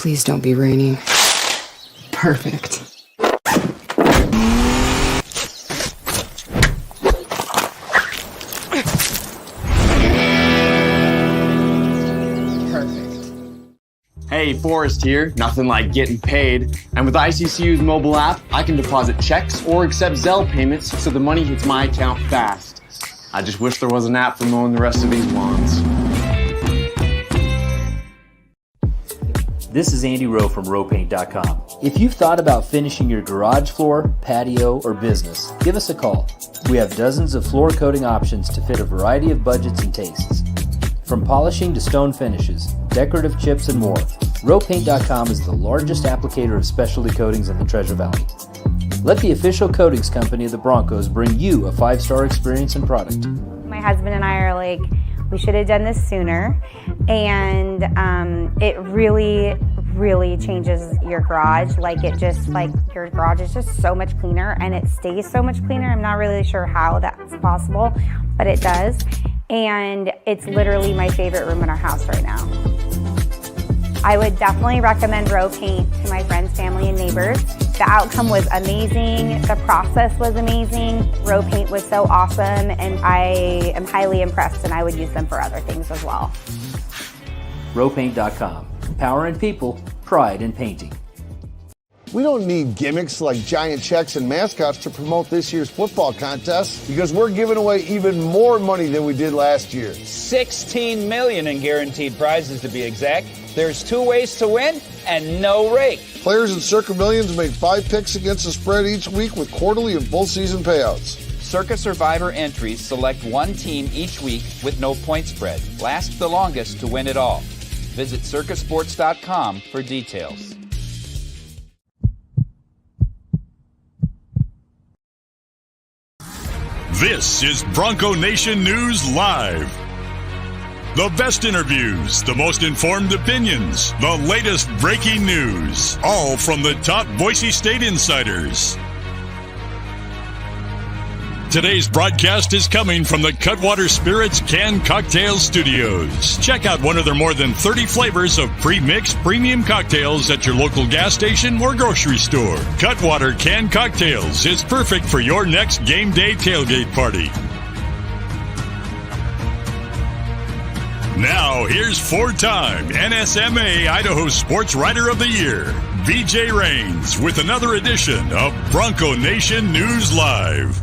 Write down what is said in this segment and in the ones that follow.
Please don't be raining. Perfect. Hey, Forrest here. Nothing like getting paid. And with ICCU's mobile app, I can deposit checks or accept Zelle payments so the money hits my account fast. I just wish there was an app for mowing the rest of these lawns. This is Andy Rowe from RowPaint.com. If you've thought about finishing your garage floor, patio, or business, give us a call. We have dozens of floor coating options to fit a variety of budgets and tastes. From polishing to stone finishes, decorative chips, and more, RowPaint.com is the largest applicator of specialty coatings in the Treasure Valley. Let the official coatings company of the Broncos bring you a 5-star experience and product. My husband and I are like, we should have done this sooner, and it really changes your garage. Like your garage is just so much cleaner, and it stays so much cleaner. I'm not really sure how that's possible, but it does. And it's literally my favorite room in our house right now. I would definitely recommend Row Paint to my friends, family, and neighbors. The outcome was amazing. The process was amazing. Row Paint was so awesome, and I am highly impressed, and I would use them for other things as well. RowPaint.com. Power in people, pride in painting. We don't need gimmicks like giant checks and mascots to promote this year's football contest because we're giving away even more money than we did last year. $16 million in guaranteed prizes to be exact. There's 2 ways to win and no rake. Players in Circa Millions make 5 picks against the spread each week with quarterly and full season payouts. Circa Survivor entries select 1 team each week with no point spread. Last the longest to win it all. Visit circasports.com for details. This is Bronco Nation News Live. The best interviews, the most informed opinions, the latest breaking news, all from the top Boise State insiders. Today's broadcast is coming from the Cutwater Spirits Canned Cocktail Studios. Check out one of their more than 30 flavors of pre-mixed premium cocktails at your local gas station or grocery store. Cutwater Canned Cocktails is perfect for your next game day tailgate party. Now, here's 4-time NSMA Idaho Sports Writer of the Year, BJ Rains, with another edition of Bronco Nation News Live.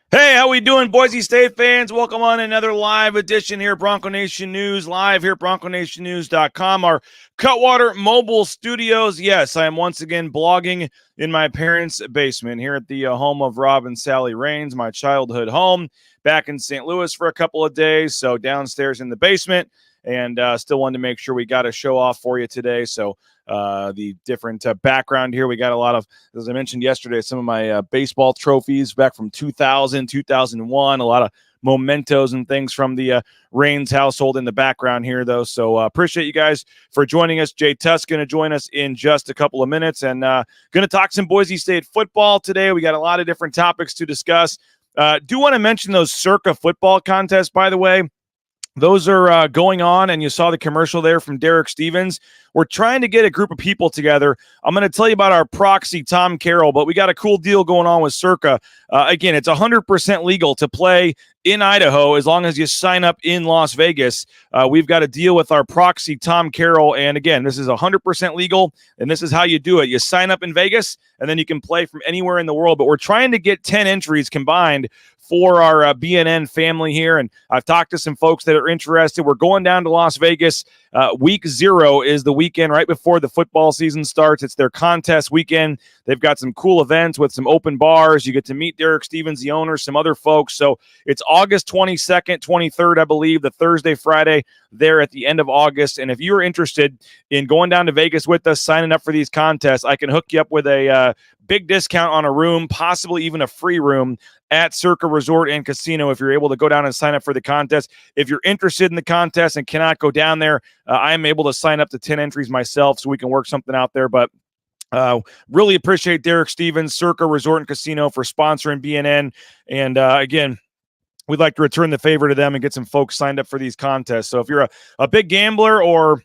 Hey, how we doing, Boise State fans? Welcome on another live edition here, Bronco Nation News, live here at BroncoNationNews.com, our Cutwater mobile studios. Yes, I am once again blogging in my parents' basement here at the home of Rob and Sally Rains, my childhood home, back in St. Louis for a couple of days, so downstairs in the basement, and still wanted to make sure we got a show off for you today, so the different background here. We got a lot of, as I mentioned yesterday, some of my baseball trophies back from 2000, 2001, a lot of mementos and things from the Rains household in the background here, though. So appreciate you guys for joining us. Jay Tust going to join us in just a couple of minutes, and going to talk some Boise State football today. We got a lot of different topics to discuss. Do want to mention those Circa football contests, by the way. Those are going on, and you saw the commercial there from Derek Stevens. We're trying to get a group of people together. I'm going to tell you about our proxy, Tom Carroll, but we got a cool deal going on with Circa. Again, it's 100% legal to play in Idaho as long as you sign up in Las Vegas. We've got a deal with our proxy, Tom Carroll, and again, this is 100% legal, and this is how you do it. You sign up in Vegas, and then you can play from anywhere in the world, but we're trying to get 10 entries combined for our BNN family here, and I've talked to some folks that are interested. We're going down to Las Vegas. Week 0 is the weekend right before the football season starts. It's their contest weekend. They've got some cool events with some open bars. You get to meet Derek Stevens, the owner, some other folks. So it's August 22nd, 23rd, I believe, the Thursday, Friday, there at the end of August. And if you're interested in going down to Vegas with us, signing up for these contests, I can hook you up with a big discount on a room, possibly even a free room at Circa Resort and Casino if you're able to go down and sign up for the contest. If you're interested in the contest and cannot go down there, I am able to sign up to 10 entries myself so we can work something out there. But really appreciate Derek Stevens, Circa Resort and Casino, for sponsoring BNN. And again, we'd like to return the favor to them and get some folks signed up for these contests. So if you're a big gambler or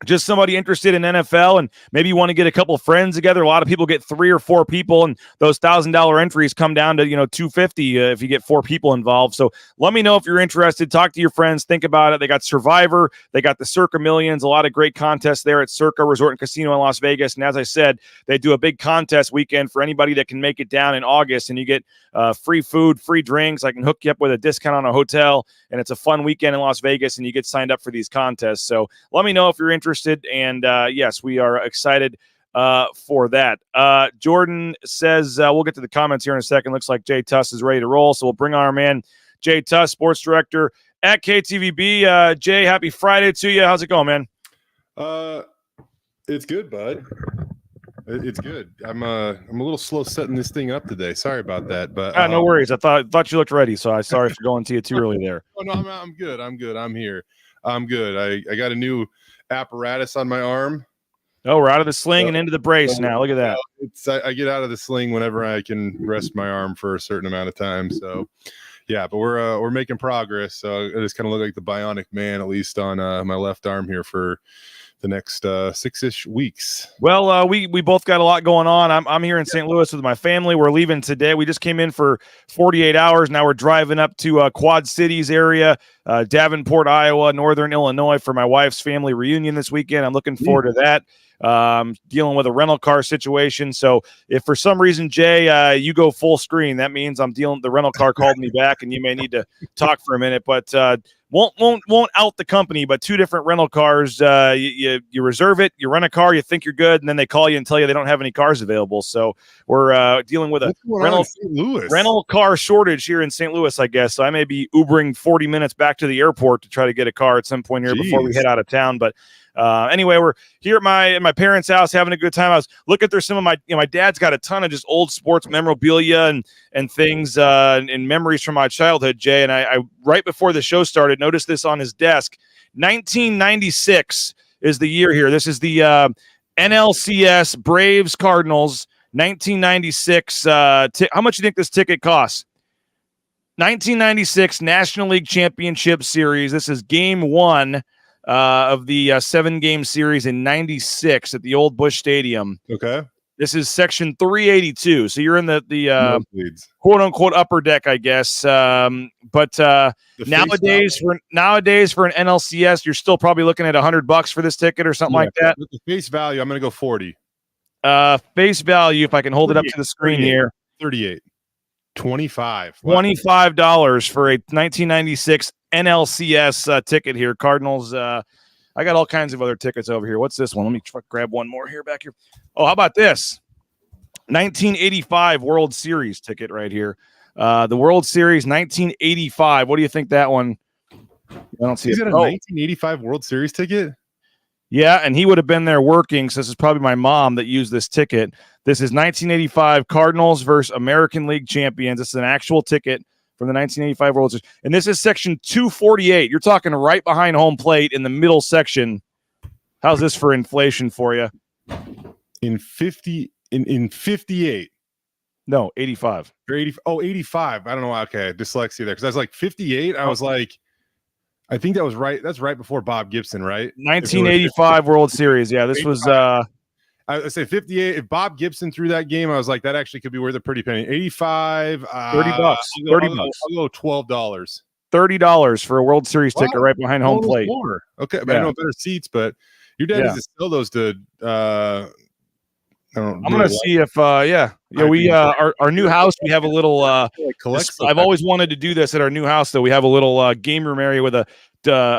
just somebody interested in NFL and maybe you want to get a couple friends together, a lot of people get 3 or 4 people, and those $1,000 entries come down to $250 if you get 4 people involved. So let me know if you're interested. Talk to your friends, think about it. They got Survivor, they got the Circa Millions, a lot of great contests there at Circa Resort and Casino in Las Vegas. And as I said, they do a big contest weekend for anybody that can make it down in August, and you get free food, free drinks. I can hook you up with a discount on a hotel, and it's a fun weekend in Las Vegas, and you get signed up for these contests. So let me know if you're interested. And yes, we are excited for that. Jordan says we'll get to the comments here in a second. Looks like Jay Tust is ready to roll, so we'll bring on our man Jay Tust, sports director at KTVB. Jay, happy Friday to you. How's it going, man? It's good, bud. It's good. I'm a little slow setting this thing up today. Sorry about that, but no worries. I thought you looked ready, so I'm sorry for going to you too early there. Oh no, I'm good. I'm here. I'm good. I got a new apparatus on my arm. Oh, we're out of the sling and into the brace now. Look at that. I get out of the sling whenever I can rest my arm for a certain amount of time. So, yeah, but we're making progress. So I just kind of look like the Bionic Man, at least on my left arm here for the next 6-ish weeks. Well, we both got a lot going on. I'm here in St. Louis with my family. We're leaving today. We just came in for 48 hours. Now we're driving up to Quad Cities area, Davenport, Iowa, Northern Illinois for my wife's family reunion this weekend. I'm looking forward to that. Dealing with a rental car situation. So if for some reason, Jay, you go full screen, that means the rental car called me back and you may need to talk for a minute, but won't out the company, but 2 different rental cars. You reserve it, you rent a car, you think you're good, and then they call you and tell you they don't have any cars available. So we're dealing with a rental car shortage here in St. Louis, I guess. So I may be Ubering 40 minutes back to the airport to try to get a car at some point here before we head out of town. But anyway, we're here at my parents' house having a good time. I was looking through some of my dad's got a ton of just old sports memorabilia and things and memories from my childhood, Jay. And I right before the show started, noticed this on his desk. 1996 is the year here. This is the NLCS Braves Cardinals 1996. How much do you think this ticket costs? 1996 National League Championship Series. This is game 1 of the 7-game series in 96 at the old Busch Stadium. Okay. This is section 382. So you're in the quote unquote upper deck, I guess. But nowadays for an NLCS, you're still probably looking at $100 for this ticket or something like that. With the face value, I'm going to go 40. Face value, if I can hold it up to the screen 38, here. 38. 25. Wow. $25 for a 1996 NLCS ticket here. Cardinals. I got all kinds of other tickets over here. What's this one? Let me grab one more here back here. Oh, how about this? 1985 World Series ticket right here. The World Series 1985. What do you think that one? I don't see it. Is it a 1985 World Series ticket? Yeah, and he would have been there working. So this is probably my mom that used this ticket. This is 1985 Cardinals versus American League champions. This is an actual ticket from the 1985 World Series. And this is section 248. You're talking right behind home plate in the middle section. How's this for inflation for you? In 58. No, 85. Or 80, 85. I don't know. Okay, dyslexia there. Because I was like 58. I was like, I think that was right. That's right before Bob Gibson, right? 1985 World Series. Yeah, this 85. Was I say 58. If Bob Gibson threw that game, I was like, that actually could be worth a pretty penny. 85. $30. $30. I'll go $12. $30 for a World Series ticket right behind home plate. More. Okay, but I know better seats, but your dad needs to sell those to I'm gonna see if we our new house, we have a little I've always wanted to do this at our new house, though. We have a little game room area with a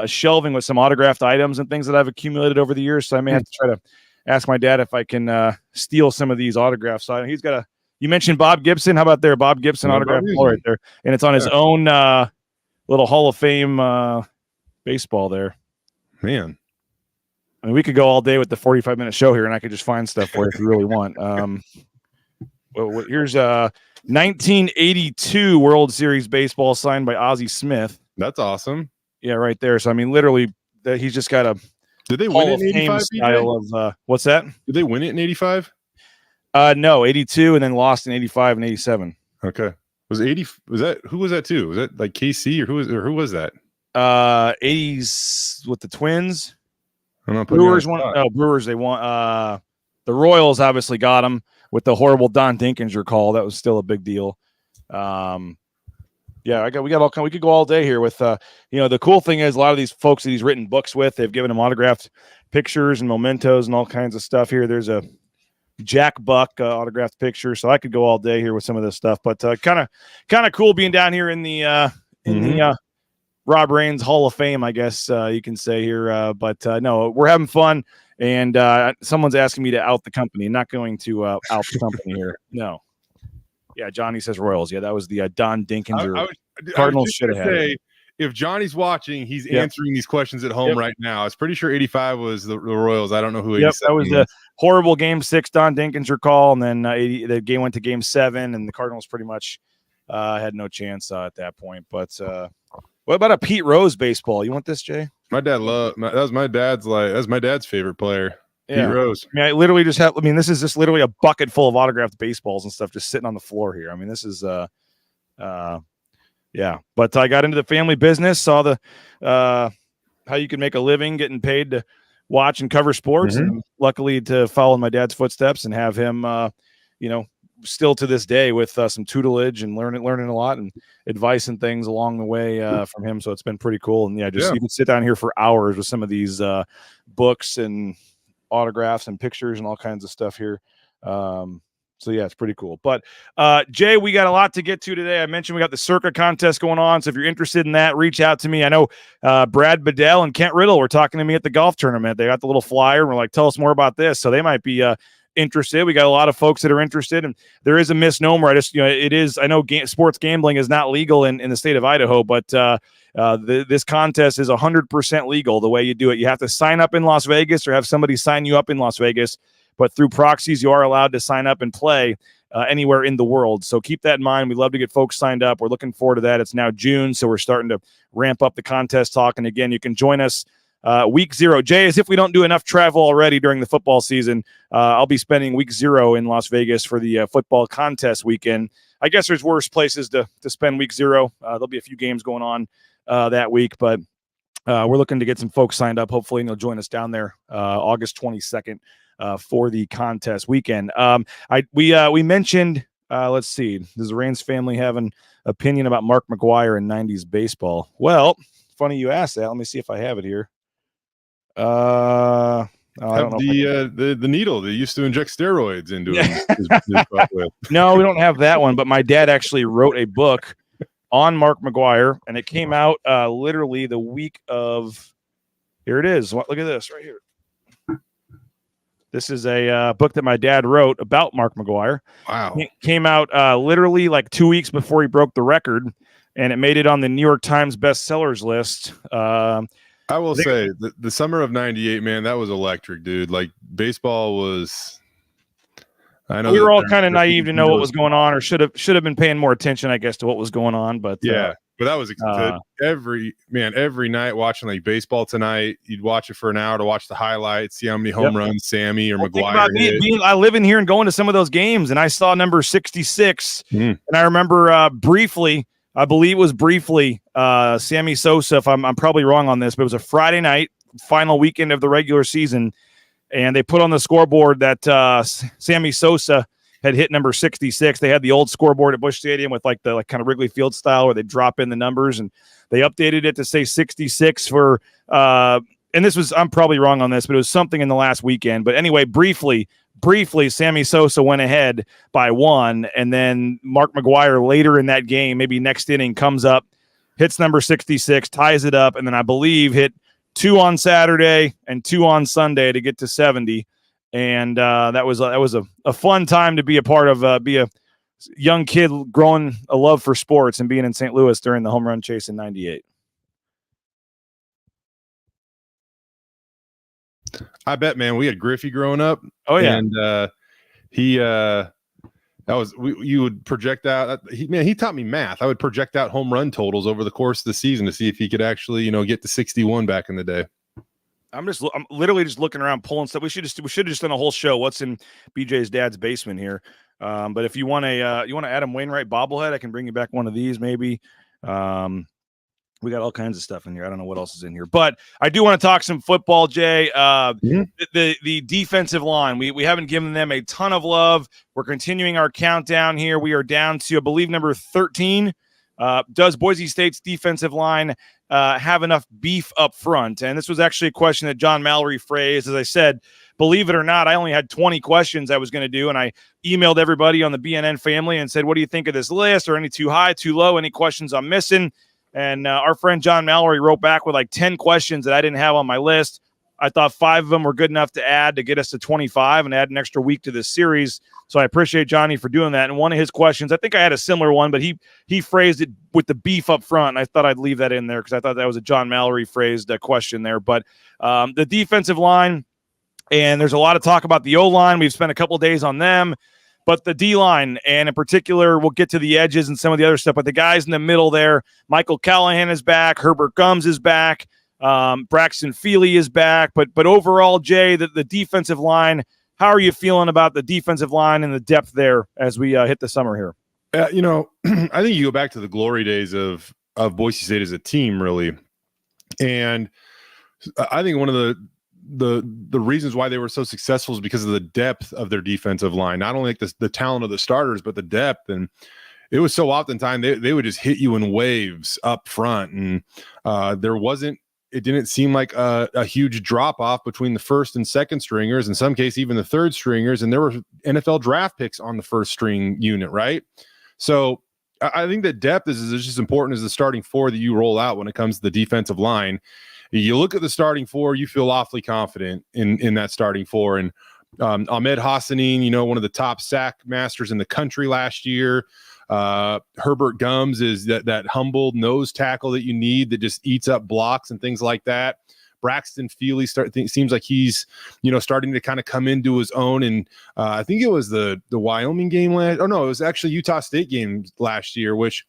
shelving with some autographed items and things that I've accumulated over the years. So I may have to try to ask my dad if I can steal some of these autographs. So he's got you mentioned Bob Gibson. How about there? Bob Gibson autograph right there. And it's on his own little Hall of Fame baseball there. Man. I mean, we could go all day with the 45-minute show here, and I could just find stuff for you if you really want. Well, here's 1982 World Series baseball signed by Ozzie Smith. That's awesome. Yeah, right there. So, I mean, literally, he's just got a Did they win it in 85? Style of, what's that? Did they win it in 85? No, 82, and then lost in 85 and 87. Okay. Was 80? Was that who was that too? Was that like KC or who was that? 80s with the Twins. I'm not Brewers won. Oh, Brewers. They won. The Royals obviously got them with the horrible Don Dinkinger call. That was still a big deal. Yeah, we got all kind. We could go all day here with the cool thing is a lot of these folks that he's written books with, they've given him autographed pictures and mementos and all kinds of stuff here. There's a Jack Buck autographed picture, so I could go all day here with some of this stuff. But kind of cool being down here in the Rob Raines Hall of Fame, I guess you can say here. But no, we're having fun, and someone's asking me to out the company. Not going to out the company here. No. Yeah, Johnny says Royals. Yeah, that was the Don Dinkinger. Cardinals should have had it. If Johnny's watching, he's answering these questions at home right now. I was pretty sure 85 was the Royals. I don't know who 87 that was. The horrible Game 6 Don Dinkinger call, and then the game went to Game 7, and the Cardinals pretty much had no chance at that point. But what about a Pete Rose baseball? You want this, Jay? My dad loved. That was my dad's favorite player. Yeah. Pete Rose. I mean, I literally just have. I mean, this is just literally a bucket full of autographed baseballs and stuff just sitting on the floor here. I mean, this is yeah. But I got into the family business, saw the how you can make a living getting paid to watch and cover sports, and luckily to follow in my dad's footsteps and have him, still to this day with some tutelage and learning a lot and advice and things along the way from him. So it's been pretty cool. And you can sit down here for hours with some of these books and autographs and pictures and all kinds of stuff here. So yeah, it's pretty cool. But Jay, we got a lot to get to today. I mentioned we got the Circa contest going on. So if you're interested in that, reach out to me. I know Brad Bedell and Kent Riddle were talking to me at the golf tournament. They got the little flyer and we're like, tell us more about this. So they might be interested. We got a lot of folks that are interested, and there is a misnomer. It is, I know sports gambling is not legal in the state of Idaho, but this contest is 100% legal the way you do it. You have to sign up in Las Vegas or have somebody sign you up in Las Vegas, but through proxies, you are allowed to sign up and play anywhere in the world. So keep that in mind. We'd love to get folks signed up. We're looking forward to that. It's now June, so we're starting to ramp up the contest talk. And again, you can join us week 0. Jay, as if we don't do enough travel already during the football season, I'll be spending week 0 in Las Vegas for the football contest weekend. I guess there's worse places to spend week 0. There'll be a few games going on that week, but we're looking to get some folks signed up, hopefully, and they'll join us down there August 22nd for the contest weekend. We mentioned, let's see, does the Raines family have an opinion about Mark McGwire in 90s baseball? Well, funny you asked that. Let me see if I have it here. I don't know the needle they used to inject steroids into him. No, we don't have that one, but my dad actually wrote a book on Mark McGwire, and it came out literally the week of, here it is. Look at this right here. This is a book that my dad wrote about Mark McGwire. Wow. It came out literally like 2 weeks before he broke the record, and it made it on the New York Times bestsellers list. I will say the summer of '98, man, that was electric, dude. Like baseball was. I know we were all kind of naive to know what was going on, or should have been paying more attention, I guess, to what was going on. But yeah, but that was every night watching like Baseball Tonight. You'd watch it for an hour to watch the highlights, see how many home runs Sammy or McGwire hit. I live in here and going to some of those games, and I saw number 66, and I remember briefly. I believe it was briefly Sammy Sosa, if I'm probably wrong on this, but it was a Friday night, final weekend of the regular season, and they put on the scoreboard that Sammy Sosa had hit number 66. They had the old scoreboard at Busch Stadium with like the kind of Wrigley Field style where they drop in the numbers, and they updated it to say 66 for and this was, I'm probably wrong on this, but it was something in the last weekend. But anyway, briefly, Sammy Sosa went ahead by 1, and then Mark McGwire later in that game, maybe next inning, comes up, hits number 66, ties it up, and then I believe hit 2 on Saturday and 2 on Sunday to get to 70. And that was a fun time to be a part of, be a young kid growing a love for sports and being in St. Louis during the home run chase in 98. I bet, man, we had Griffey growing up. Oh yeah, and you would project out. He taught me math. I would project out home run totals over the course of the season to see if he could actually, get to 61 back in the day. I'm literally just looking around pulling stuff. We should have just done a whole show. What's in BJ's dad's basement here? But if you want a Adam Wainwright bobblehead, I can bring you back one of these maybe. We got all kinds of stuff in here. I don't know what else is in here, but I do want to talk some football, Jay. The defensive line, we haven't given them a ton of love. We're continuing our countdown here. We are down to, I believe, number 13. Does Boise State's defensive line have enough beef up front? And this was actually a question that John Mallory phrased. As I said, believe it or not, I only had 20 questions I was going to do, and I emailed everybody on the BNN family and said, what do you think of this list? Are any too high, too low? Any questions I'm missing? And our friend John Mallory wrote back with like 10 questions that I didn't have on my list. I thought 5 of them were good enough to add to get us to 25 and add an extra week to this series. So I appreciate Johnny for doing that. And one of his questions, I think I had a similar one, but he phrased it with the beef up front. And I thought I'd leave that in there because I thought that was a John Mallory phrased question there. But the defensive line, and there's a lot of talk about the O-line. We've spent a couple of days on them. But the D-line, and in particular, we'll get to the edges and some of the other stuff, but the guys in the middle there, Michael Callahan is back, Herbert Gums is back, Braxton Feely is back. But overall, Jay, the defensive line, how are you feeling about the defensive line and the depth there as we hit the summer here? I think you go back to the glory days of Boise State as a team, really. And I think one of the reasons why they were so successful is because of the depth of their defensive line, not only like the talent of the starters, but the depth. And it was so oftentimes they would just hit you in waves up front. And it didn't seem like a huge drop off between the first and second stringers, in some case, even the third stringers. And there were NFL draft picks on the first string unit, right? So I think that depth is just as important as the starting 4 that you roll out when it comes to the defensive line. You look at the starting 4, you feel awfully confident in that starting 4. And Ahmed Hassanin, one of the top sack masters in the country last year. Herbert Gums is that humbled nose tackle that you need that just eats up blocks and things like that. Braxton Feely seems like he's, starting to kind of come into his own. And I think it was the Wyoming game it was actually Utah State game last year, which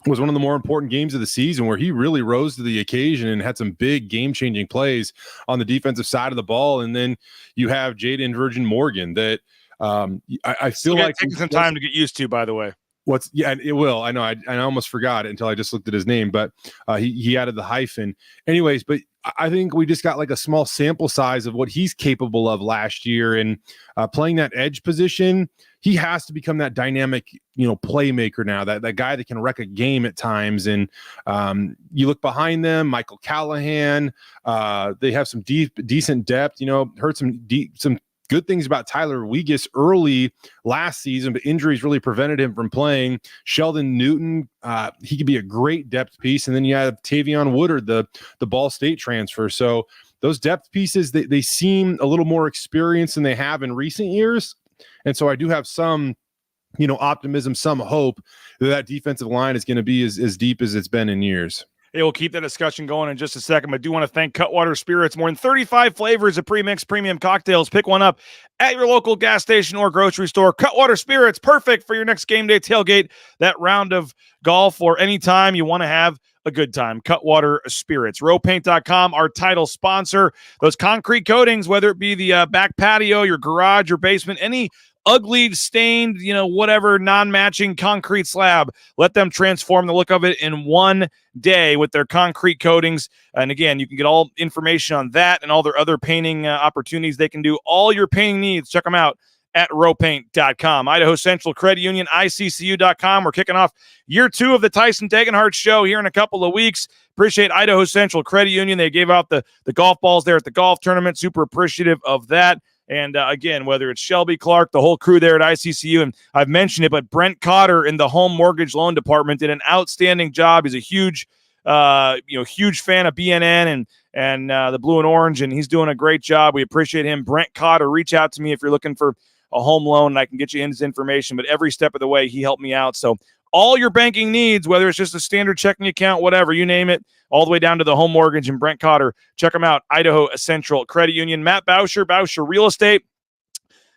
was one of the more important games of the season, where he really rose to the occasion and had some big game-changing plays on the defensive side of the ball. And then you have Jaden Virgin Morgan that I feel like taking some time to get used to, by the way. It will. I know. I almost forgot it until I just looked at his name, but he added the hyphen. Anyways, but I think we just got like a small sample size of what he's capable of last year, and playing that edge position, he has to become that dynamic, playmaker now, that guy that can wreck a game at times. And you look behind them, Michael Callahan, they have some decent depth. Heard some good things about Tyler Wegas early last season, but injuries really prevented him from playing. Sheldon Newton, he could be a great depth piece. And then you have Tavion Woodard, the Ball State transfer. So those depth pieces, they seem a little more experienced than they have in recent years. And so I do have some, optimism, some hope that defensive line is going to be as deep as it's been in years. Hey, we'll keep that discussion going in just a second. But I do want to thank Cutwater Spirits. More than 35 flavors of pre-mixed premium cocktails. Pick one up at your local gas station or grocery store. Cutwater Spirits, perfect for your next game day tailgate, that round of golf, or any time you want to have a good time. Cutwater Spirits. Rowpaint.com, our title sponsor. Those concrete coatings, whether it be the back patio, your garage, your basement, any ugly, stained, whatever, non-matching concrete slab, let them transform the look of it in one day with their concrete coatings. And again, you can get all information on that and all their other painting opportunities. They can do all your painting needs. Check them out at rowpaint.com. Idaho Central Credit Union, ICCU.com. We're kicking off year 2 of the Tyson Degenhardt Show here in a couple of weeks. Appreciate Idaho Central Credit Union. They gave out the golf balls there at the golf tournament. Super appreciative of that. And again, whether it's Shelby Clark, the whole crew there at ICCU, and I've mentioned it, but Brent Cotter in the home mortgage loan department did an outstanding job. He's a huge fan of BNN and the blue and orange, and he's doing a great job. We appreciate him. Brent Cotter, reach out to me if you're looking for a home loan, and I can get you his information. But every step of the way, he helped me out. So all your banking needs, whether it's just a standard checking account, whatever, you name it, all the way down to the home mortgage, and Brent Cotter, check them out. Idaho Central Credit Union. Matt Bauscher Real Estate,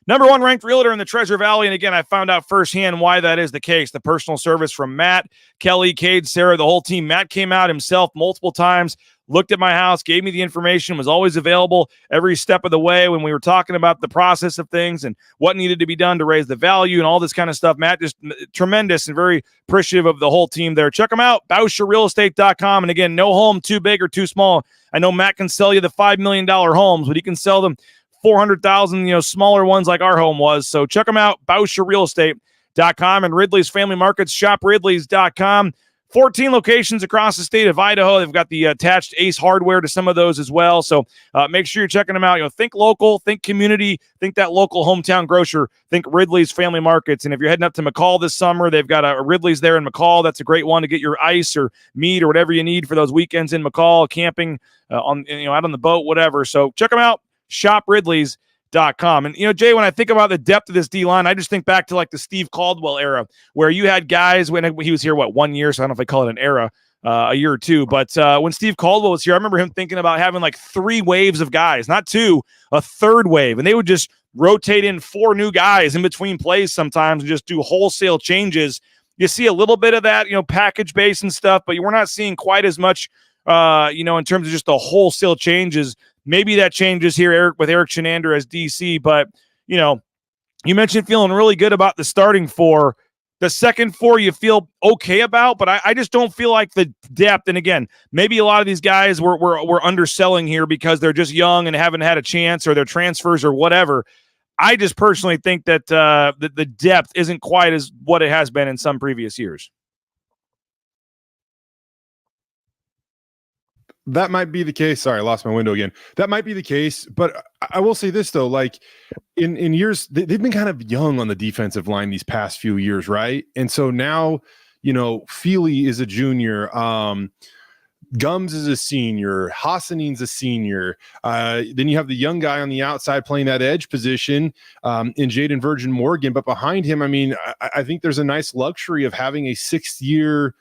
number 1 ranked realtor in the Treasure Valley. And again, I found out firsthand why that is the case. The personal service from Matt, Kelly, Cade, Sarah, the whole team. Matt came out himself multiple times, looked at my house, gave me the information, was always available every step of the way when we were talking about the process of things and what needed to be done to raise the value and all this kind of stuff. Matt, just tremendous and very appreciative of the whole team there. Check them out, BoucherRealEstate.com. And again, no home too big or too small. I know Matt can sell you the $5 million homes, but he can sell them 400,000, smaller ones like our home was. So check them out, BoucherRealEstate.com, and Ridley's Family Markets, shopridleys.com. 14 locations across the state of Idaho. They've got the attached Ace hardware to some of those as well. So make sure you're checking them out. Think local, think community, think that local hometown grocer, think Ridley's Family Markets. And if you're heading up to McCall this summer, they've got a Ridley's there in McCall. That's a great one to get your ice or meat or whatever you need for those weekends in McCall, camping out on the boat, whatever. So check them out, shopridleys.com. And, Jay, when I think about the depth of this D-line, I just think back to like the Steve Caldwell era where you had guys when he was here, 1 year? So I don't know if I call it an era, a year or two. But when Steve Caldwell was here, I remember him thinking about having like 3 waves of guys, not 2, a third wave. And they would just rotate in 4 new guys in between plays sometimes and just do wholesale changes. You see a little bit of that, package base and stuff, but we're not seeing quite as much, in terms of just the wholesale changes. Maybe that changes here, Eric, with Eric Shenander as DC. But, you mentioned feeling really good about the starting 4. The second 4 you feel okay about, but I just don't feel like the depth. And again, maybe a lot of these guys we're underselling here because they're just young and haven't had a chance or they're transfers or whatever. I just personally think that the depth isn't quite as what it has been in some previous years. That might be the case. Sorry, I lost my window again. That might be the case, but I will say this though, like in years, they've been kind of young on the defensive line these past few years, right? And so now, Feely is a junior, Gums is a senior, Hassanine's a senior. Then you have the young guy on the outside playing that edge position in Jaden Virgin Morgan, but behind him, I think there's a nice luxury of having a 6th-year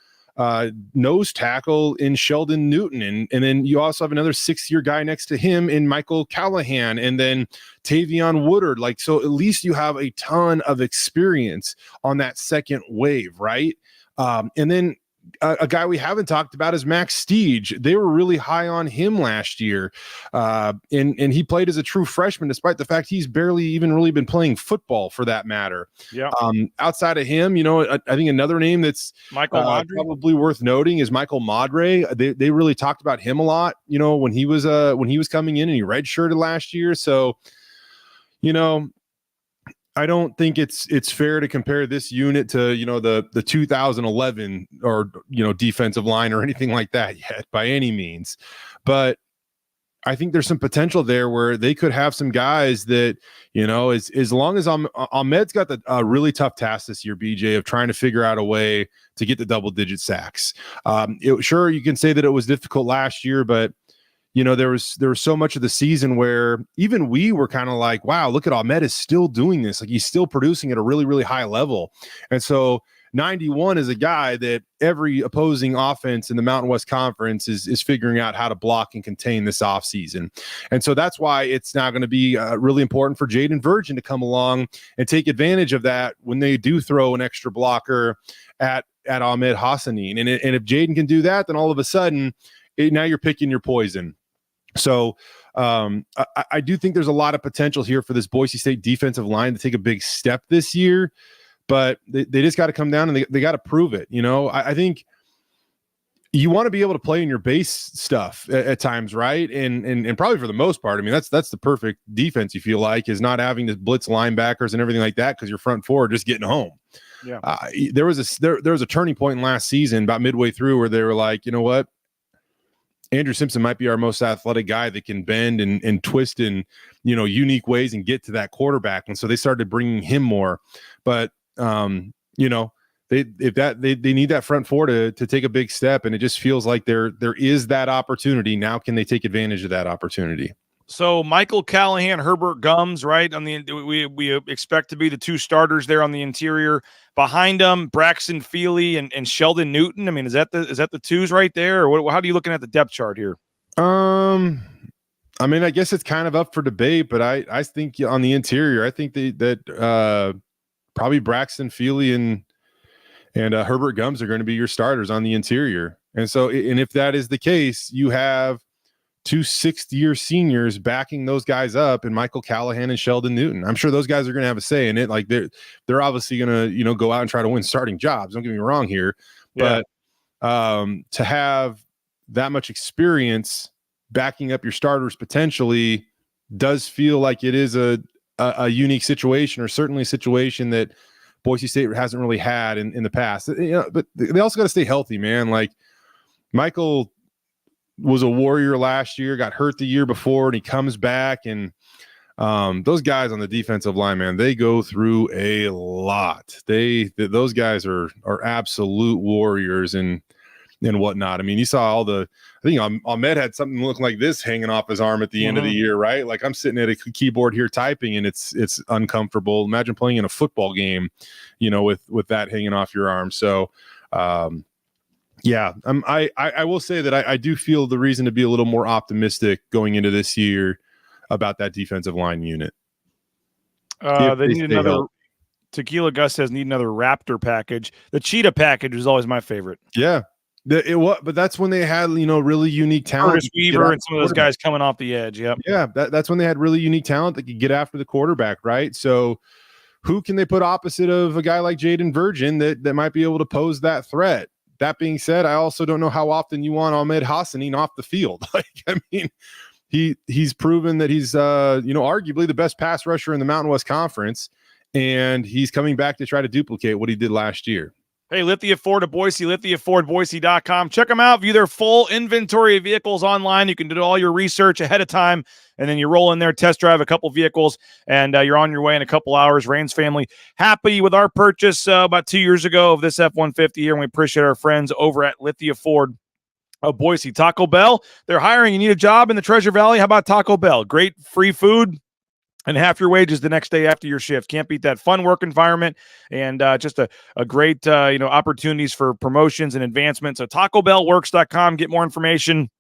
nose tackle in Sheldon Newton. And then you also have another 6th-year guy next to him in Michael Callahan and then Tavion Woodard. So at least you have a ton of experience on that second wave, right? And then a guy we haven't talked about is Max Steege. They were really high on him last year. And he played as a true freshman, despite the fact he's barely even really been playing football for that matter. Yeah. Outside of him, I think another name that's Michael Madre. Probably worth noting is Michael Madre. They really talked about him a lot, when he was coming in and he redshirted last year. So, I don't think it's fair to compare this unit to, the 2011 or, defensive line or anything like that yet by any means. But I think there's some potential there where they could have some guys that, as long as Ahmed's got a really tough task this year, BJ, of trying to figure out a way to get the double-digit sacks. Sure, you can say that it was difficult last year, but there was so much of the season where even we were kind of like, wow, look at Ahmed is still doing this. Like he's still producing at a really, really high level. And so 91 is a guy that every opposing offense in the Mountain West Conference is figuring out how to block and contain this offseason. And so that's why it's now going to be really important for Jaden Virgin to come along and take advantage of that when they do throw an extra blocker at Ahmed Hassanin. And if Jaden can do that, then all of a sudden now you're picking your poison. So I do think there's a lot of potential here for this Boise State defensive line to take a big step this year, but they just got to come down and they got to prove it. I think you want to be able to play in your base stuff at times, right? And probably for the most part, that's the perfect defense you feel like, is not having to blitz linebackers and everything like that because your front four are just getting home. Yeah. There was a turning point in last season about midway through where they were like, you know what? Andrew Simpson might be our most athletic guy that can bend and twist in, unique ways and get to that quarterback. And so they started bringing him more, but they need that front four to take a big step. And it just feels like there is that opportunity. Now, can they take advantage of that opportunity? So Michael Callahan, Herbert Gums, right? We expect to be the 2 starters there on the interior. Behind them, Braxton Feely and Sheldon Newton. Is that the 2s right there, or how are you looking at the depth chart here? I guess it's kind of up for debate, but I think on the interior, I think that probably Braxton Feely and Herbert Gums are going to be your starters on the interior. And so, and if that is the case, you have 2 sixth-year seniors backing those guys up, and Michael Callahan and Sheldon Newton. I'm sure those guys are going to have a say in it. Like they're obviously going to, go out and try to win starting jobs. Don't get me wrong here, but to have that much experience backing up your starters potentially does feel like it is a unique situation, or certainly a situation that Boise State hasn't really had in the past. But they also got to stay healthy, man. Like Michael was a warrior last year, got hurt the year before, and he comes back. And those guys on the defensive line, man, they go through a lot. Those guys are absolute warriors and whatnot. I mean, you saw I think Ahmed had something looking like this hanging off his arm at the end of the year, right? Like I'm sitting at a keyboard here typing, and it's uncomfortable. Imagine playing in a football game, with that hanging off your arm. So, I will say that I do feel the reason to be a little more optimistic going into this year about that defensive line unit. They need another. Tequila Gus says need another Raptor package. The Cheetah package was always my favorite. Yeah, but that's when they had really unique talent. Curtis Weaver and some of those guys coming off the edge. Yep. Yeah, that's when they had really unique talent that could get after the quarterback, right? So, who can they put opposite of a guy like Jaden Virgin that might be able to pose that threat? That being said, I also don't know how often you want Ahmed Hassanin off the field. Like, I mean, he's proven that he's arguably the best pass rusher in the Mountain West Conference, and he's coming back to try to duplicate what he did last year. Hey, Lithia Ford of Boise, lithiafordboise.com. Check them out. View their full inventory of vehicles online. You can do all your research ahead of time, and then you roll in there, test drive a couple vehicles, and you're on your way in a couple hours. Rain's family happy with our purchase about 2 years ago of this F-150 here, and we appreciate our friends over at Lithia Ford of Boise. Taco Bell, they're hiring. You need a job in the Treasure Valley? How about Taco Bell? Great free food and half your wages the next day after your shift. Can't beat that. Fun work environment and just a great opportunities for promotions and advancements. So TacoBellWorks.com. Get more information.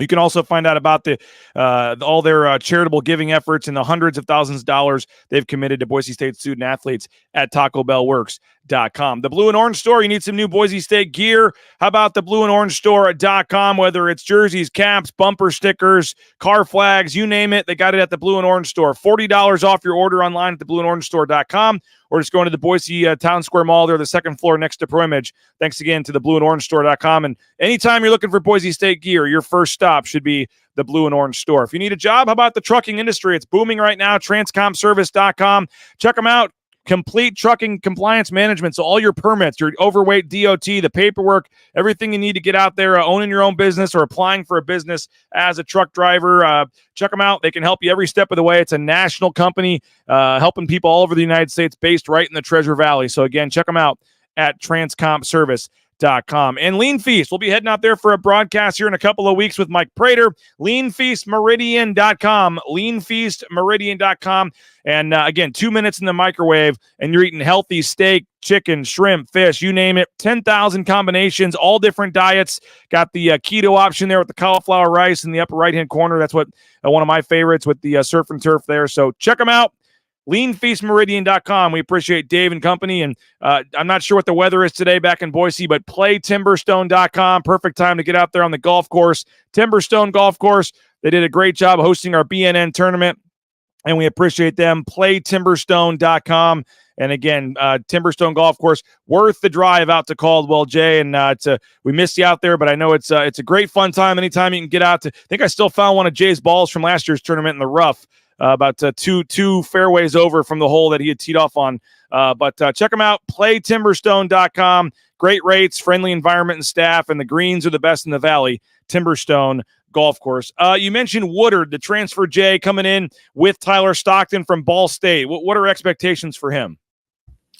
You can also find out about all their charitable giving efforts and the hundreds of thousands of dollars they've committed to Boise State student athletes at TacoBellWorks.com. The Blue and Orange Store, you need some new Boise State gear. How about the Blue and Orange Store.com? Whether it's jerseys, caps, bumper stickers, car flags, you name it, they got it at the Blue and Orange Store. $40 off your order online at the Blue and Orange Store.com, or just going to the Boise Town Square Mall there, the second floor next to Pro Image. Thanks again to the Blue and Orange Store.com. And anytime you're looking for Boise State gear, your first stop should be the Blue and Orange Store. If you need a job, how about the trucking industry? It's booming right now. Transcomservice.com. Check them out. Complete trucking compliance management. So all your permits, your overweight DOT, the paperwork, everything you need to get out there owning your own business or applying for a business as a truck driver. Check them out. They can help you every step of the way. It's a national company helping people all over the United States, based right in the Treasure Valley. So again, check them out at transcompservice.com. And Lean Feast, we'll be heading out there for a broadcast here in a couple of weeks with Mike Prater. LeanFeastMeridian.com. LeanFeastMeridian.com. And again, 2 minutes in the microwave, and you're eating healthy steak, chicken, shrimp, fish, you name it. 10,000 combinations, all different diets. Got the keto option there with the cauliflower rice in the upper right-hand corner. That's what one of my favorites with the surf and turf there. So check them out. LeanFeastMeridian.com. We appreciate Dave and company. And I'm not sure what the weather is today back in Boise, but PlayTimberstone.com. Perfect time to get out there on the golf course. Timberstone Golf Course. They did a great job hosting our BNN tournament, and we appreciate them. PlayTimberstone.com. And again, Timberstone Golf Course, worth the drive out to Caldwell, Jay. And we missed you out there, but I know it's a great fun time. Anytime you can get out to, I think I still found one of Jay's balls from last year's tournament in the rough. About two fairways over from the hole that he had teed off on. But check them out, playtimberstone.com. Great rates, friendly environment and staff, and the greens are the best in the valley. Timberstone Golf Course. You mentioned Woodard, the transfer Jay, coming in with Tyler Stockton from Ball State. What are expectations for him?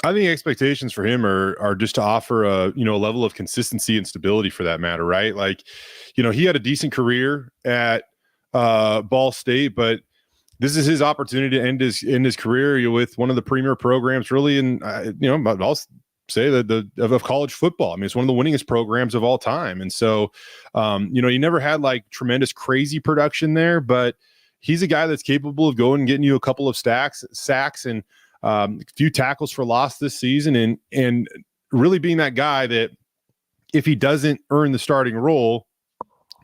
I think expectations for him are just to offer a level of consistency and stability for that matter, right? Like, he had a decent career at Ball State, but this is his opportunity to end his career with one of the premier programs, really, and I'll say that of college football. I mean, it's one of the winningest programs of all time, and so he never had like tremendous, crazy production there, but he's a guy that's capable of going and getting you a couple of sacks, and a few tackles for loss this season, and really being that guy that if he doesn't earn the starting role,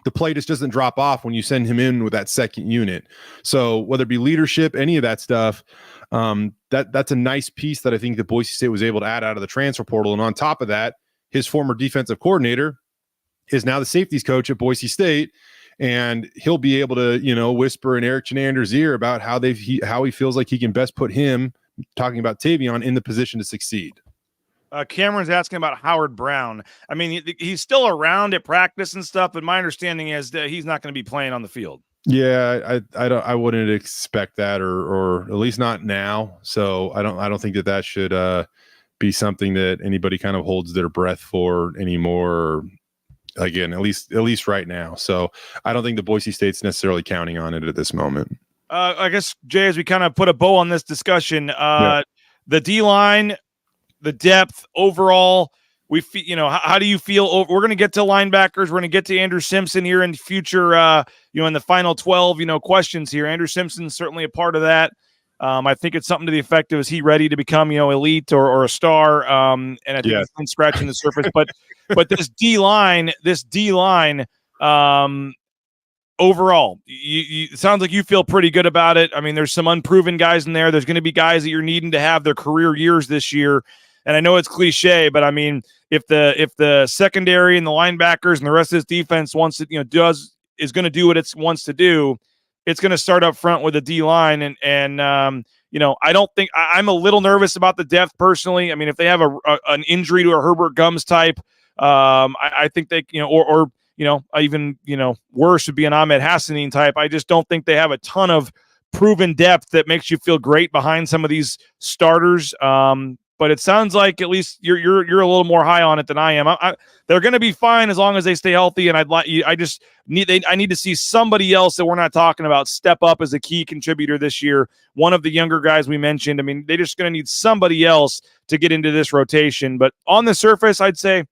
the play just doesn't drop off when you send him in with that second unit. So whether it be leadership, any of that stuff, that's a nice piece that I think that Boise State was able to add out of the transfer portal. And on top of that, his former defensive coordinator is now the safeties coach at Boise State, and he'll be able to, whisper in Eric Chenander's ear about how he feels like he can best put him, talking about Tavion, in the position to succeed. Cameron's asking about Howard Brown. I mean, he's still around at practice and stuff, but my understanding is that he's not going to be playing on the field. Yeah, I wouldn't expect that, or at least not now. So I don't think that should be something that anybody kind of holds their breath for anymore. Again, at least right now. So I don't think the Boise State's necessarily counting on it at this moment. I guess, Jay, as we kind of put a bow on this discussion, the D-line, the depth overall, how do you feel? We're going to get to linebackers. We're going to get to Andrew Simpson here in future, in the final 12, questions here. Andrew Simpson's certainly a part of that. I think it's something to the effect of, is he ready to become, elite or a star? And I think he's been scratching the surface, but this D-line, overall, it sounds like you feel pretty good about it. I mean, there's some unproven guys in there. There's going to be guys that you're needing to have their career years this year. And I know it's cliche, but I mean, if the secondary and the linebackers and the rest of this defense wants to, is going to do what it wants to do, it's going to start up front with a D-line. And I don't think I'm a little nervous about the depth personally. I mean, if they have an injury to a Herbert Gums type, I think they, even worse would be an Ahmed Hassanin type. I just don't think they have a ton of proven depth that makes you feel great behind some of these starters. But it sounds like at least you're a little more high on it than I am. They're going to be fine as long as they stay healthy. And I need to see somebody else that we're not talking about step up as a key contributor this year. One of the younger guys we mentioned. I mean, they're just going to need somebody else to get into this rotation. But on the surface, I'd say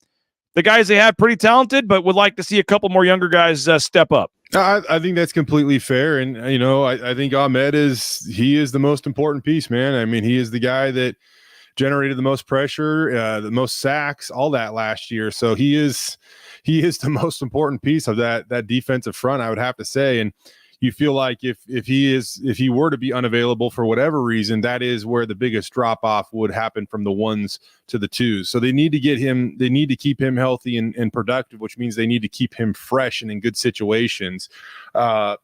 the guys they have pretty talented, but would like to see a couple more younger guys step up. I think that's completely fair. And, I think Ahmed is the most important piece, man. I mean, he is the guy that generated the most pressure, the most sacks, all that last year. So he is the most important piece of that defensive front, I would have to say. And you feel like if he were to be unavailable for whatever reason, that is where the biggest drop off would happen from the ones to the twos. So they need to keep him healthy and productive, which means they need to keep him fresh and in good situations. I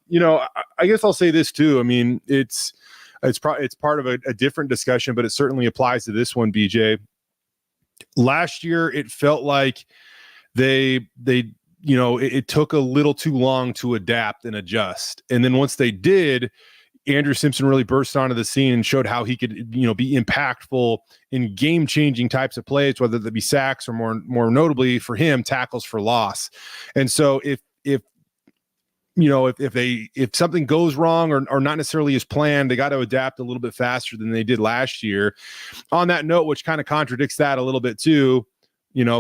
guess I'll say this too. I mean, it's part of a different discussion, but it certainly applies to this one, BJ. Last year, it felt like it took a little too long to adapt and adjust. And then once they did, Andrew Simpson really burst onto the scene and showed how he could, be impactful in game-changing types of plays, whether they be sacks or more notably for him, tackles for loss. And so if something goes wrong or not necessarily as planned, they got to adapt a little bit faster than they did last year. On that note, which kind of contradicts that a little bit too,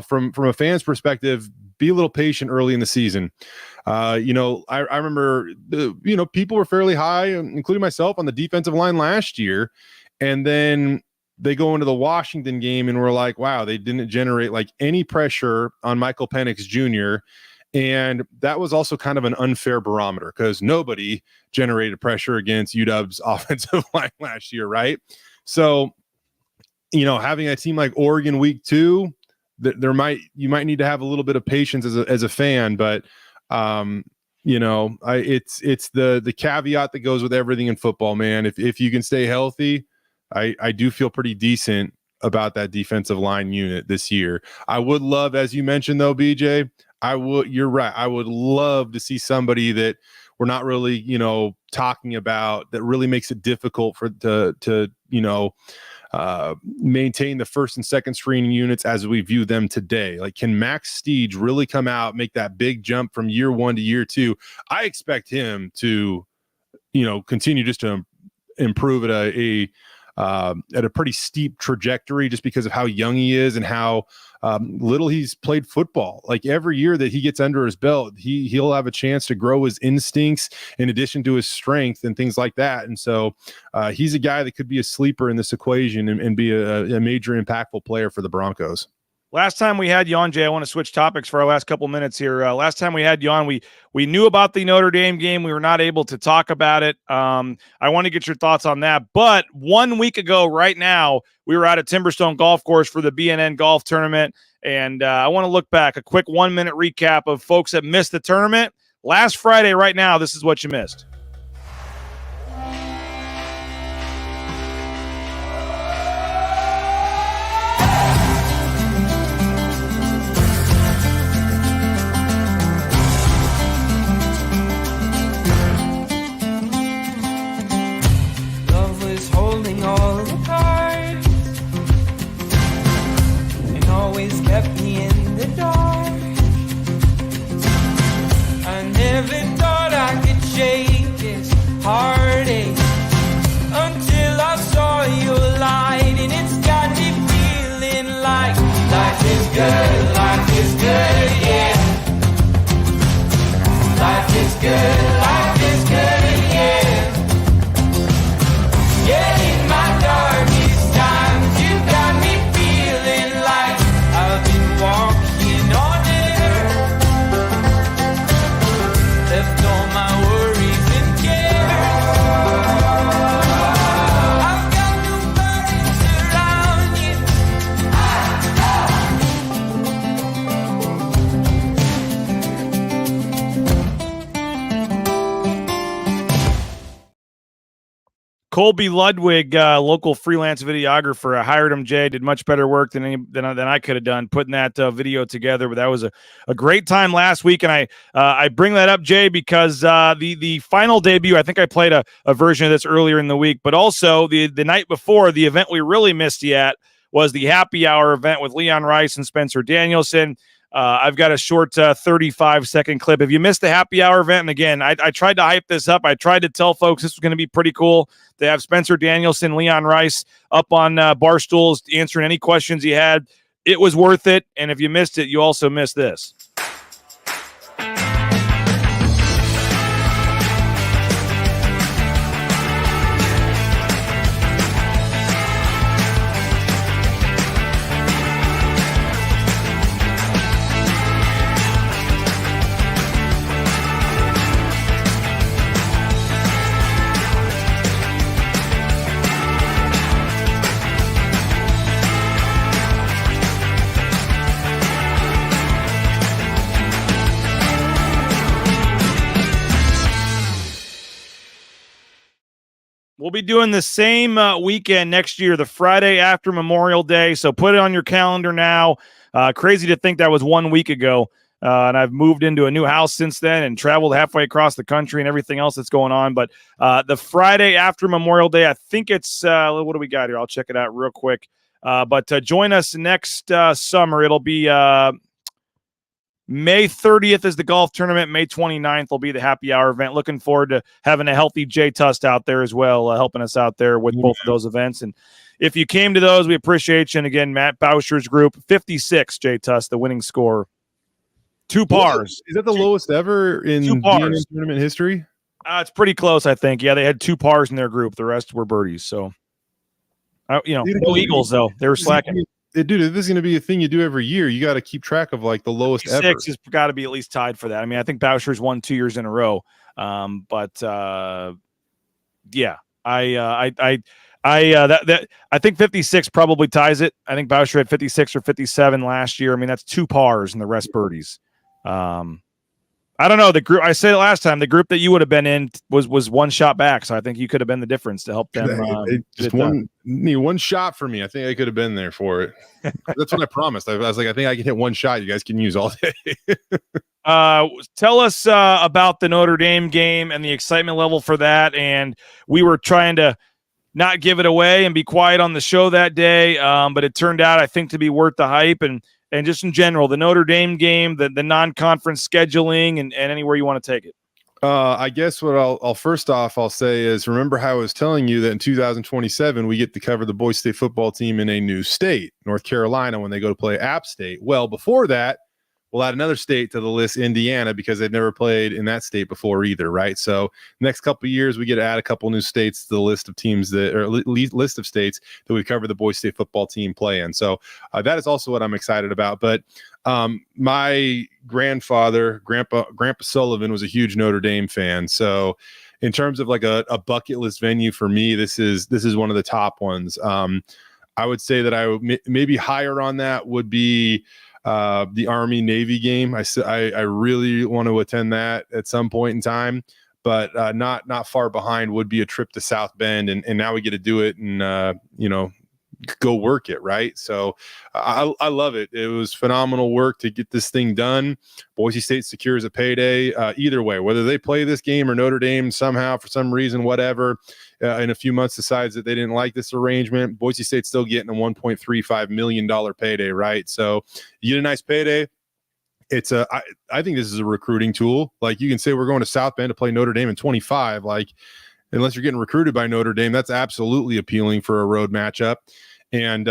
from a fan's perspective, be a little patient early in the season. I remember, people were fairly high, including myself, on the defensive line last year. And then they go into the Washington game and we're like, wow, they didn't generate like any pressure on Michael Penix Jr. And that was also kind of an unfair barometer because nobody generated pressure against UW's offensive line last year, right? So, having a team like Oregon week 2, you might need to have a little bit of patience as a fan, but it's the caveat that goes with everything in football, man. If you can stay healthy, I do feel pretty decent about that defensive line unit this year. I would love, as you mentioned though, BJ, you're right. I would love to see somebody that we're not really, talking about, that really makes it difficult to maintain the first and second string units as we view them today. Like, can Max Steege really come out, make that big jump from year 1 to year 2? I expect him to, continue just to improve at a pretty steep trajectory just because of how young he is and how little he's played football. Like, every year that he gets under his belt, he'll have a chance to grow his instincts in addition to his strength and things like that. And so he's a guy that could be a sleeper in this equation and be a major impactful player for the Broncos. Last time we had you on, Jay, I want to switch topics for our last couple minutes here. Last time we had you on, we knew about the Notre Dame game. We were not able to talk about it. I want to get your thoughts on that. But 1 week ago right now, we were at a Timberstone Golf Course for the BNN Golf Tournament, and I want to look back, a quick 1 minute recap of folks that missed the tournament. Last Friday right now, this is what you missed. All the cards and always kept me in the dark. I never thought I could shake this heartache until I saw your light, and it's got me feeling like life is good, yeah. Life is good, yeah. Yeah, in my darkest times, you got me feeling like I've been walking on air. Left all my worries and cares. I've got nobody around you. Colby Ludwig, local freelance videographer. I hired him, Jay, did much better work than I could have done putting that video together. But that was a great time last week. And I bring that up, Jay, because the final debut, I think I played a version of this earlier in the week, but also the night before, the event we really missed yet was the happy hour event with Leon Rice and Spencer Danielson. I've got a short 35-second clip. If you missed the happy hour event, and again, I tried to hype this up. I tried to tell folks this was going to be pretty cool to have Spencer Danielson, Leon Rice up on bar stools answering any questions he had. It was worth it. And if you missed it, you also missed this. We'll be doing the same weekend next year, the Friday after Memorial Day. So put it on your calendar now. Crazy to think that was 1 week ago. And I've moved into a new house since then and traveled halfway across the country and everything else that's going on. But the Friday after Memorial Day, I think it's what do we got here? I'll check it out real quick. But join us next summer. It'll be May 30th is the golf tournament. May 29th will be the happy hour event. Looking forward to having a healthy Jay Tust out there as well, helping us out there with both of those events. And if you came to those, we appreciate you. And again, Matt Bauscher's group, 56, Jay Tust, the winning score. 2 pars. Is that the lowest ever in BNN tournament history? It's pretty close, I think. Yeah, they had 2 pars in their group. The rest were birdies. So, no eagles, though. They were slacking. Dude, if this is going to be a thing you do every year, you got to keep track of like the lowest ever. 6 has got to be at least tied for that. I mean, I think Bauscher's won 2 years in a row. Yeah, I think 56 probably ties it. I think Bauscher had 56 or 57 last year. I mean, that's 2 pars and the rest birdies. I don't know. The group, I said it last time, the group that you would have been in was 1 shot back. So I think you could have been the difference to help them. Just need 1 shot for me. I think I could have been there for it. That's what I promised. I was like, I think I can hit 1 shot. You guys can use all day. Tell us about the Notre Dame game and the excitement level for that. And we were trying to not give it away and be quiet on the show that day. But it turned out, I think, to be worth the hype and just in general, the Notre Dame game, the non-conference scheduling, and anywhere you want to take it. I guess what I'll first off I'll say is, remember how I was telling you that in 2027 we get to cover the Boise State football team in a new state, North Carolina, when they go to play App State. Well, before that, we'll add another state to the list, Indiana, because they've never played in that state before either, right? So next couple of years, we get to add a couple new states to the list of teams list of states that we cover the Boise State football team play in. So that is also what I'm excited about. But my grandfather, Grandpa Sullivan, was a huge Notre Dame fan. So in terms of like a bucket list venue for me, this is one of the top ones. I would say that I would maybe higher on that would be the Army Navy game. I really want to attend that at some point in time, but not far behind would be a trip to South Bend, and now we get to do it and go work it, right? So I love it. It was phenomenal work to get this thing done. Boise State secures a payday either way, whether they play this game or Notre Dame somehow for some reason, whatever, in a few months decides that they didn't like this arrangement. Boise State's still getting a $1.35 million payday, right? So you get a nice payday. It's I think this is a recruiting tool. Like, you can say we're going to South Bend to play Notre Dame in 25. Like, unless you're getting recruited by Notre Dame, that's absolutely appealing for a road matchup. And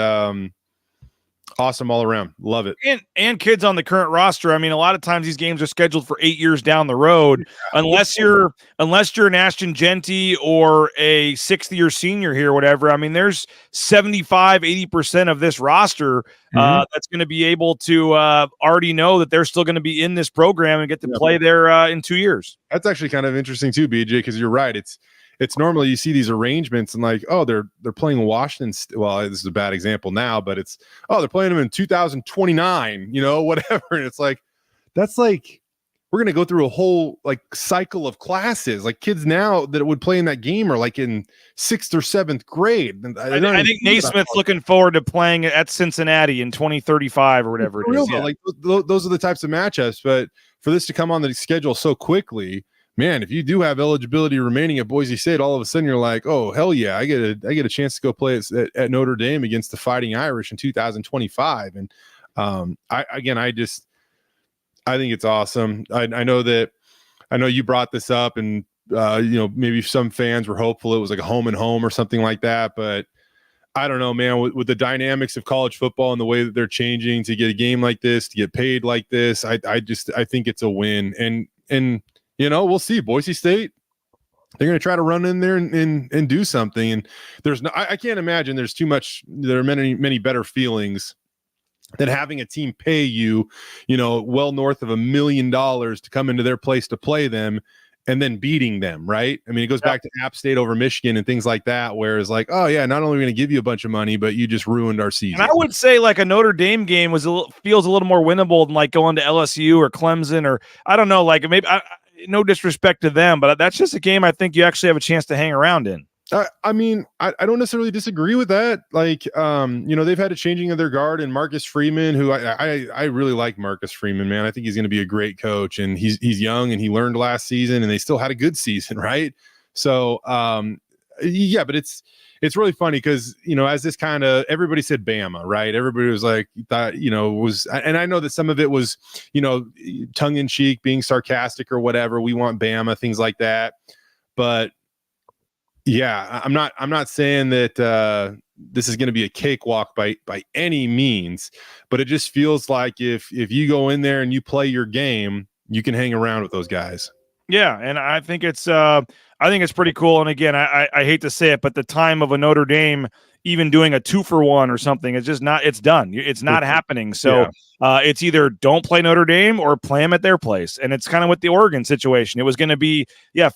awesome all around. Love it. And kids on the current roster. I mean, a lot of times these games are scheduled for 8 years down the road, unless you're an Ashton Genty or a 6th-year senior here, whatever. I mean, there's 75-80% of this roster that's going to be able to already know that they're still going to be in this program and get to play there in 2 years. That's actually kind of interesting too, BJ, because you're right. It's normally you see these arrangements and like, oh, they're playing Washington. Well, this is a bad example now, but it's, oh, they're playing them in 2029, whatever. And it's like, that's like, we're going to go through a whole like cycle of classes. Like, kids now that would play in that game are like in 6th or 7th grade. I think Naismith's looking forward to playing at Cincinnati in 2035 or whatever it is. Yeah. Like, those are the types of matchups, but for this to come on the schedule so quickly, man, if you do have eligibility remaining at Boise State, all of a sudden you're like, oh, hell yeah, I get a chance to go play at Notre Dame against the Fighting Irish in 2025. And I think it's awesome. I know you brought this up, and maybe some fans were hopeful it was like a home and home or something like that, but I don't know, man, with the dynamics of college football and the way that they're changing to get a game like this, to get paid like this, I think it's a win. And we'll see. Boise State, they're going to try to run in there and do something. And I can't imagine there are many better feelings than having a team pay you, well north of $1 million to come into their place to play them and then beating them, right? I mean, it goes back to App State over Michigan and things like that, where it's like, oh yeah, not only are we going to give you a bunch of money, but you just ruined our season. And I would say like a Notre Dame game feels a little more winnable than like going to LSU or Clemson, or I don't know, like maybe no disrespect to them, but that's just a game I think you actually have a chance to hang around in. I mean, I don't necessarily disagree with that. Like, they've had a changing of their guard, and Marcus Freeman, who I really like Marcus Freeman, man. I think he's going to be a great coach, and he's young and he learned last season, and they still had a good season, right? So, but it's really funny because, as this kind of, everybody said Bama, right? Everybody was like, thought, and I know that some of it was, tongue in cheek, being sarcastic or whatever. We want Bama, things like that. But yeah, I'm not saying that this is going to be a cakewalk by any means, but it just feels like if you go in there and you play your game, you can hang around with those guys. Yeah, and I think it's pretty cool. And again, I hate to say it, but the time of a Notre Dame even doing a 2-for-1 or something, it's just not. It's done. It's not happening. So it's either don't play Notre Dame or play them at their place. And it's kind of with the Oregon situation. It was going to be,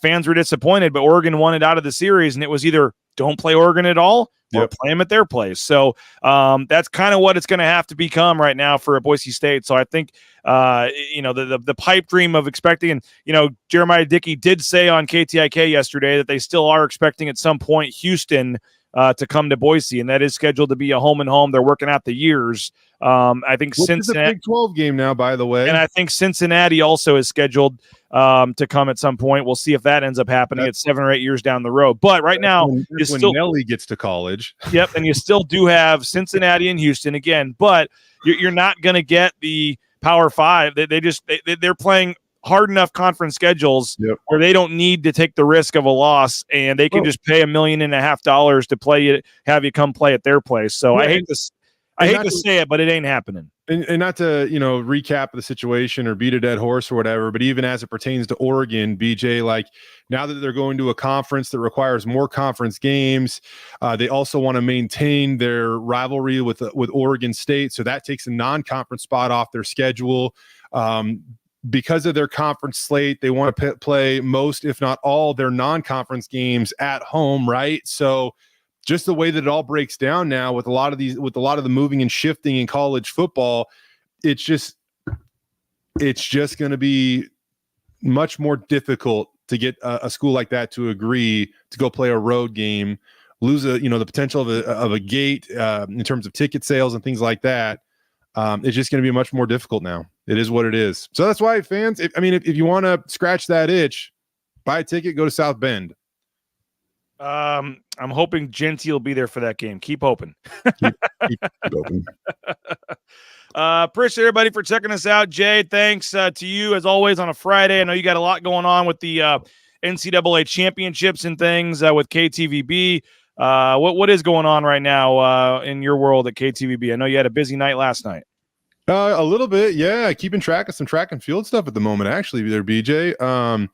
fans were disappointed, but Oregon wanted out of the series, and it was either don't play Oregon at all or play them at their place. So that's kind of what it's going to have to become right now for Boise State. So I think, the pipe dream of expecting, and, Jeremiah Dickey did say on KTIK yesterday that they still are expecting at some point Houston to come to Boise, and that is scheduled to be a home and home. They're working out the years. I think Cincinnati, it's a Big 12 game now, by the way, and I think Cincinnati also is scheduled to come at some point. We'll see if that ends up happening at 7 or 8 years down the road. But right now, when Nelly gets to college, and you still do have Cincinnati and Houston again, but you're not going to get the Power Five. They're playing hard enough conference schedules where they don't need to take the risk of a loss, and they can just pay $1.5 million to play it, have you come play at their place. So I hate to say it, but it ain't happening. And not to, recap the situation or beat a dead horse or whatever, but even as it pertains to Oregon, BJ, like now that they're going to a conference that requires more conference games, they also want to maintain their rivalry with Oregon State. So that takes a non-conference spot off their schedule. Because of their conference slate, they want to play most, if not all, their non-conference games at home, right? So just the way that it all breaks down now with a lot of the moving and shifting in college football, it's just going to be much more difficult to get a school like that to agree to go play a road game, lose the potential of a gate in terms of ticket sales and things like that. It's just going to be much more difficult now. It is what it is. So that's why fans, if you want to scratch that itch, buy a ticket, go to South Bend. I'm hoping Genty will be there for that game. Keep hoping. keep open. Appreciate everybody for checking us out. Jay, thanks to you as always on a Friday. I know you got a lot going on with the NCAA championships and things with KTVB. What is going on right now in your world at KTVB? I know you had a busy night last night. A little bit, yeah. Keeping track of some track and field stuff at the moment, actually, there, BJ.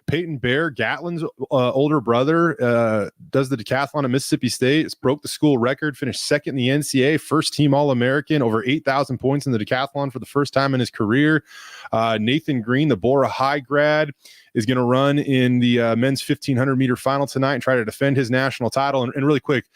Peyton Bear, Gatlin's older brother, does the decathlon at Mississippi State. It's broke the school record, finished second in the NCAA, first team All-American, over 8,000 points in the decathlon for the first time in his career. Nathan Green, the Bora High grad, is going to run in the men's 1,500 meter final tonight and try to defend his national title. And really quick,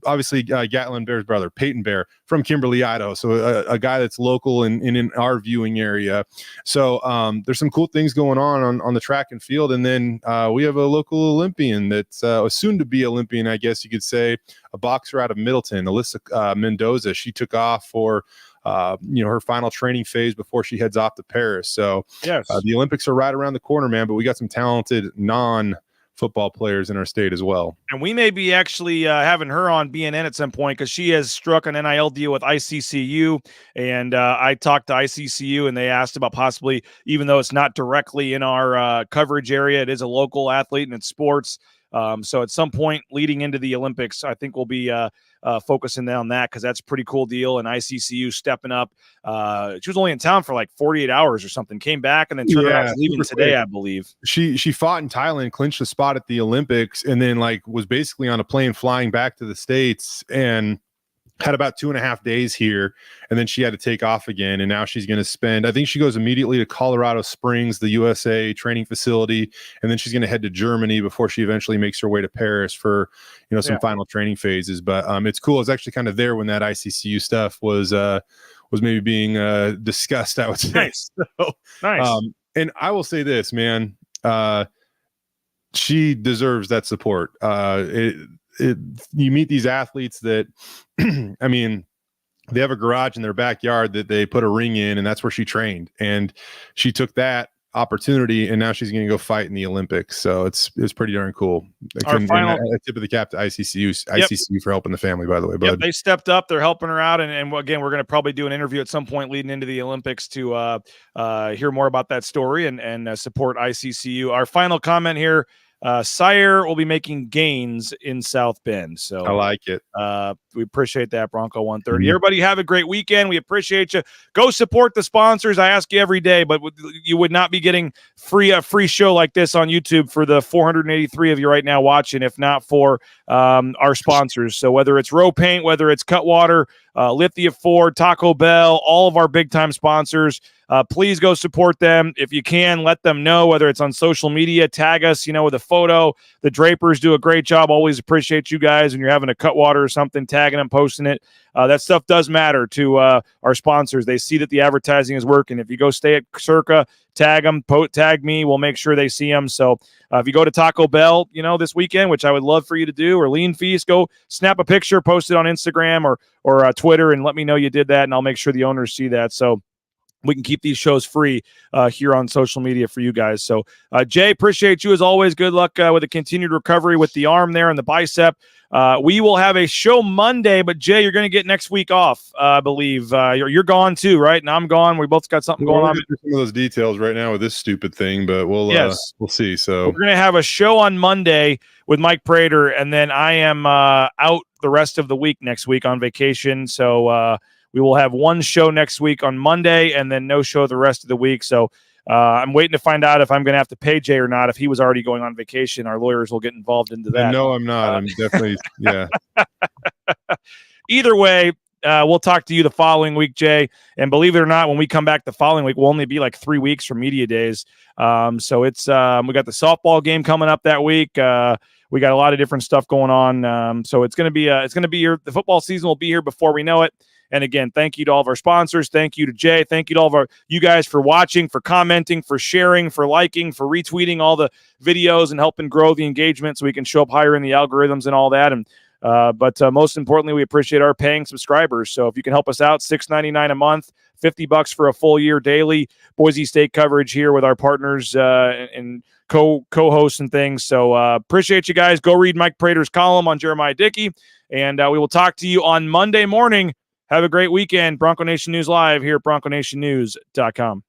obviously Gatlin Bear's brother, Peyton Bear, from Kimberly, Idaho. So a guy that's local and in our viewing area. So there's some cool things going on the track and field. And then we have a local Olympian that's a soon to be Olympian, I guess you could say, a boxer out of Middleton, Alyssa Mendoza. She took off for her final training phase before she heads off to Paris. So yes, the Olympics are right around the corner, man, but we got some talented non-football players in our state as well. And we may be actually having her on BNN at some point because she has struck an NIL deal with ICCU. And I talked to ICCU and they asked about possibly, even though it's not directly in our coverage area, it is a local athlete and it's sports. So at some point leading into the Olympics, I think we'll be focusing on that because that's a pretty cool deal. And ICCU stepping up. She was only in town for like 48 hours or something, came back and then turned around leaving today, I believe. She fought in Thailand, clinched a spot at the Olympics, and then was basically on a plane flying back to the States and had about 2.5 days here, and then she had to take off again. And now she's going to spend, I think she goes immediately to Colorado Springs, the USA training facility, and then she's going to head to Germany before she eventually makes her way to Paris for some final training phases. But it's cool. It's actually kind of there when that ICCU stuff was maybe being discussed, I would say. Nice. So, nice. And I will say this, man, she deserves that support. You meet these athletes that, I mean, they have a garage in their backyard that they put a ring in, and that's where she trained. And she took that opportunity, and now she's going to go fight in the Olympics. So it's pretty darn cool. A tip of the cap to ICCU for helping the family, by the way, bud. Yep, they stepped up. They're helping her out. And again, we're going to probably do an interview at some point leading into the Olympics to hear more about that story and support ICCU. Our final comment here. Sire will be making gains in South Bend. So I like it. We appreciate that, Bronco 130. Everybody have a great weekend. We appreciate you. Go support the sponsors. I ask you every day, but you would not be getting a free show like this on YouTube for the 483 of you right now watching, if not for our sponsors. So whether it's Row Paint, whether it's Cutwater, Lithia Ford, Taco Bell, all of our big-time sponsors, please go support them. If you can, let them know, whether it's on social media, tag us, with a photo. The Drapers do a great job. Always appreciate you guys when you're having a Cutwater or something, tagging them, posting it. That stuff does matter to our sponsors. They see that the advertising is working. If you go stay at Circa, tag them, tag me. We'll make sure they see them. So if you go to Taco Bell, this weekend, which I would love for you to do, or Lean Feast, go snap a picture, post it on Instagram or Twitter, and let me know you did that, and I'll make sure the owners see that. So we can keep these shows free here on social media for you guys. So, Jay, appreciate you as always. Good luck with the continued recovery with the arm there and the bicep. We will have a show Monday, but Jay, you're going to get next week off, I believe. You're gone too, right? And I'm gone. We both got something going on. Some of those details right now with this stupid thing, but we'll see. So we're going to have a show on Monday with Mike Prater, and then I am out the rest of the week next week on vacation. So We will have one show next week on Monday and then no show the rest of the week. So I'm waiting to find out if I'm going to have to pay Jay or not. If he was already going on vacation, our lawyers will get involved into that. No, I'm not. I'm definitely, yeah. Either way, we'll talk to you the following week, Jay. And believe it or not, when we come back the following week, we'll only be like 3 weeks from media days. So it's we got the softball game coming up that week. We got a lot of different stuff going on. So it's going to be the football season will be here before we know it. And again, thank you to all of our sponsors. Thank you to Jay. Thank you to all of you guys for watching, for commenting, for sharing, for liking, for retweeting all the videos and helping grow the engagement so we can show up higher in the algorithms and all that. And but most importantly, we appreciate our paying subscribers. So if you can help us out, $6.99 a month, $50 for a full year daily Boise State coverage here with our partners and co-hosts and things. So appreciate you guys. Go read Mike Prater's column on Jeremiah Dickey, and we will talk to you on Monday morning. Have a great weekend. Bronco Nation News Live here at BroncoNationNews.com.